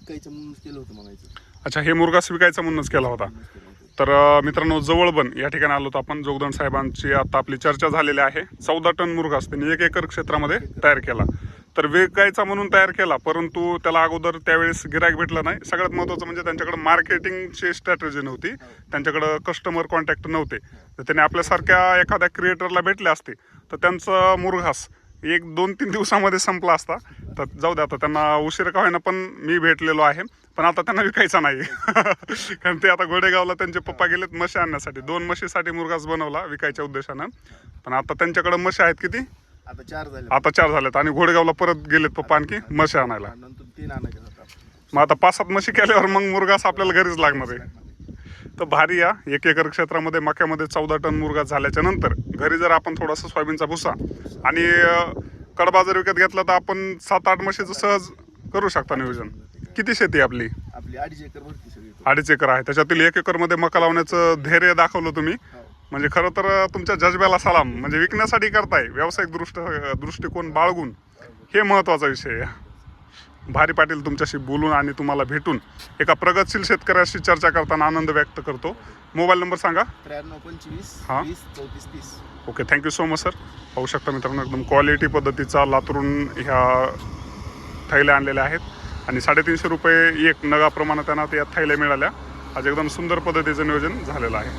विकायचं म्हणून केलं होतं म्हणायचं. अच्छा, हे मुरघास विकायचा म्हणूनच केला होता. तर मित्रांनो, जवळबन या ठिकाणी आलो होतो आपण. जोगदंड साहेबांची आता आपली चर्चा झालेली आहे. 14 टन मुरघास त्यांनी 1 एकर क्षेत्रामध्ये तयार केला. तर विकायचा म्हणून तयार केला, परंतु त्याला अगोदर त्यावेळेस गिराईक भेटलं नाही. सगळ्यात महत्त्वाचं म्हणजे त्यांच्याकडे मार्केटिंगची स्ट्रॅटेजी नव्हती, त्यांच्याकडं कस्टमर कॉन्टॅक्ट नव्हते. तर त्यांनी आपल्यासारख्या एखाद्या क्रिएटरला भेटले असते तर त्यांचं मुरघास 1-2-3 दिवसामध्ये संपला असता. तर जाऊ द्या, आता त्यांना उशीर का होईना पण मी भेटलेलो आहे. पण आता त्यांना विकायचा नाही कारण ते आता घोडेगावला त्यांचे पप्पा गेलेत म्हशी आणण्यासाठी. 2 म्हशीसाठी मुरघास बनवला विकायच्या उद्देशानं. पण आता त्यांच्याकडे म्हशी आहेत किती? आता 4 झाले. आता 4 झाल्यात आणि घोडेगावला परत गेलेत पप्पा आणखी म्हशी आणायला. नंतर 3 आणायचे होता. मग आता 5-7 म्हशी केल्यावर मग मुरघास आपल्याला घरीच लागणार आहे. तर भारी या 1 एकर क्षेत्रामध्ये मक्यामध्ये 14 टन मुरघास झाल्याच्या नंतर घरी जर आपण थोडासा सोयाबीनचा भुसा आणि कडबा जर विकत घेतला तर आपण 7-8 म्हशीचं सहज करू शकता नियोजन. किती शेती आपली? आपली 2.5 एकर भरती सगळी. 2.5 एकर आहे. त्याच्यातील 1 एकरमध्ये मका लावण्याचं धैर्य दाखवलं तुम्ही. म्हणजे खरं तर तुमच्या जज्ब्याला सलाम. म्हणजे विकण्यासाठी करताय, व्यावसायिक दृष्टिकोन बाळगून, हे महत्त्वाचा विषय आहे. भारी पाटील, तुमच्याशी बोलून आणि तुम्हाला भेटून एका प्रगतशील शेतकऱ्याशी चर्चा करताना आनंद व्यक्त करतो. मोबाईल नंबर सांगा. 9325 हां. 20 34 30. Okay, thank you so much sir. पाहू शकता मित्रांनो, एकदम क्वालिटी पद्धतीचा लातूरून ह्या थैल्या आणलेल्या आहेत आणि 350 रुपये एक नगाप्रमाणे त्यांना या थैल्या मिळाल्या. आज एकदम सुंदर पद्धतीचं नियोजन झालेलं आहे.